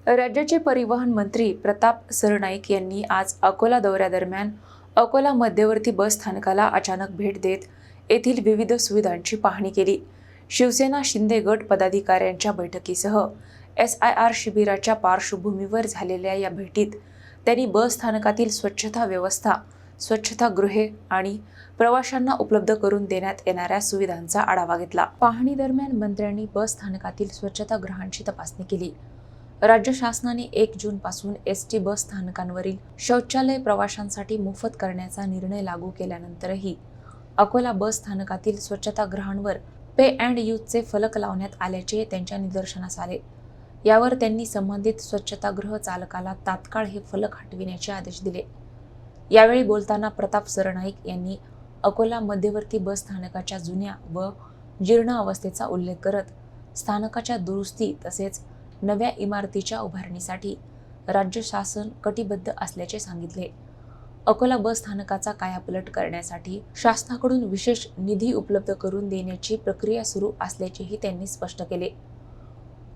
राज्याचे परिवहन मंत्री प्रताप सरनाईक यांनी आज अकोला दौऱ्यादरम्यान अकोला मध्यवर्ती बस स्थानकाला अचानक भेट देत येथील विविध सुविधांची पाहणी केली। शिवसेना शिंदे गट पदाधिकाऱ्यांच्या बैठकीसह SIR शिबिराच्या पार्श्वभूमीवर झालेल्या या भेटीत त्यांनी बस स्थानकातील स्वच्छता व्यवस्था, स्वच्छतागृहे आणि प्रवाशांना उपलब्ध करून देण्यात येणाऱ्या सुविधांचा आढावा घेतला। पाहणी दरम्यान मंत्र्यांनी बस स्थानकातील स्वच्छतागृहांची तपासणी केली। राज्य शासनाने 1 जून पासून ST बस स्थानकांवरील शौचालय प्रवाशांसाठी मोफत करण्याचा निर्णय लागू केल्यानंतरही अकोला बस स्थानकातील स्वच्छतागृहांवर पे अँड यूजचे फलक लावण्यात आल्याचे त्यांच्या निदर्शनास आले। यावर त्यांनी संबंधित स्वच्छतागृह चालकाला तात्काळ हे फलक हटविण्याचे आदेश दिले। यावेळी बोलताना प्रताप सरनाईक यांनी अकोला मध्यवर्ती बस स्थानकाच्या जुन्या व जीर्ण अवस्थेचा उल्लेख करत स्थानकाच्या दुरुस्ती तसेच नव्या इमारतीच्या उभारणीसाठी राज्य शासन कटिबद्ध असल्याचे सांगितले। अकोला बस स्थानकाचा कायापालट करण्यासाठी शासनाकडून विशेष निधी उपलब्ध करून देण्याची प्रक्रिया सुरू असल्याचेही त्यांनी स्पष्ट केले।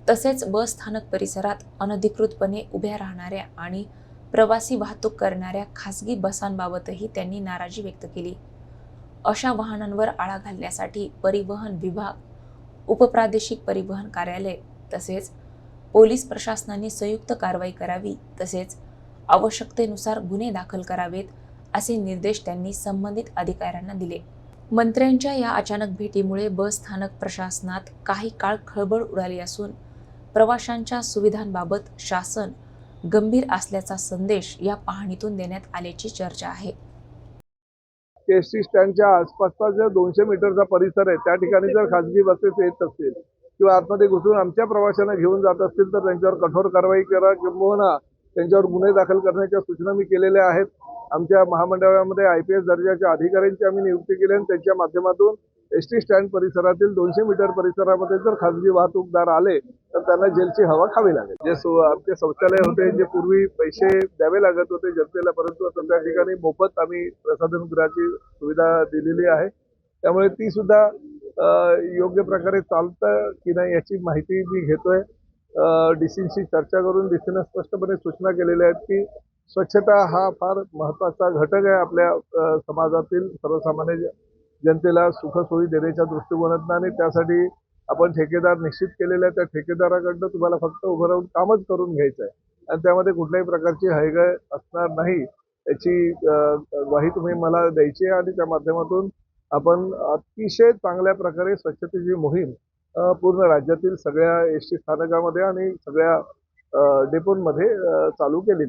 तसेच बस स्थानक परिसरात अनधिकृतपणे उभ्या राहणाऱ्या आणि प्रवासी वाहतूक करणाऱ्या खासगी बसांबाबतही त्यांनी नाराजी व्यक्त केली। अशा वाहनांवर आळा घालण्यासाठी परिवहन विभाग, उपप्रादेशिक परिवहन कार्यालय तसेच पोलीस प्रशासनाने संयुक्त कारवाई करावी तसेच आवश्यकतेनुसार गुन्हे दाखल करावेत असे निर्देश त्यांनी संबंधित अधिकाऱ्यांना दिले। मंत्र्यांच्या या अचानक भेटीमुळे बस स्थानक प्रशासनात काही काळ खळबळ उडाली असून प्रवाशांच्या सुविधांबाबत शासन गंभीर असल्याचा संदेश या पाहणीतून देण्यात आल्याची चर्चा आहे। ST स्टँडच्या आसपासचा जो 200 मीटरचा परिसर आहे त्या ठिकाणी जर खासगी बसेस येत असतील किंवा आतमध्ये घुसून आमच्या प्रवाशांना घेऊन जात असतील तर त्यांच्यावर कठोर कारवाई करा किंवा त्यांच्यावर गुन्हे दाखल करण्याच्या सूचना मी केलेल्या आहेत। आमच्या महामंडळामध्ये IPS दर्जाच्या अधिकाऱ्यांची आम्ही नियुक्ती केली आणि त्यांच्या माध्यमातून ST स्टँड परिसरातील 200 मीटर परिसरामध्ये जर खासगी वाहतूकदार आले तर त्यांना जेलची हवा खावी लागेल। जे आमचे शौचालय होते जे पूर्वी पैसे द्यावे लागत होते जनतेला, परंतु आता त्या ठिकाणी मोफत आम्ही प्रसाधनगृहाची सुविधा दिलेली आहे। त्यामुळे ती सुद्धा योग्य प्रकारे चालतं की नाही याची माहिती मी घेतोय। डीसीशी चर्चा करून डीसीने स्पष्टपणे सूचना केलेल्या आहेत की स्वच्छता हा फार महत्त्वाचा घटक आहे आपल्या समाजातील सर्वसामान्य जनतेला सुखसोयी देण्याच्या दृष्टिकोनातून, आणि त्यासाठी आपण ठेकेदार निश्चित केलेले आहे। त्या ठेकेदाराकडनं तुम्हाला फक्त उभं राहून कामच करून घ्यायचं आहे आणि त्यामध्ये कुठल्याही प्रकारची हयगय असणार नाही याची ग्वाही तुम्ही मला द्यायची आहे आणि त्या माध्यमातून आपण अतिशय चांगल्या प्रकारे स्वच्छतेची मोहीम पूर्ण राज्यातील सगळ्या ST स्थानकामध्ये आणि सगळ्या डेपोंमध्ये चालू केलेली आहे।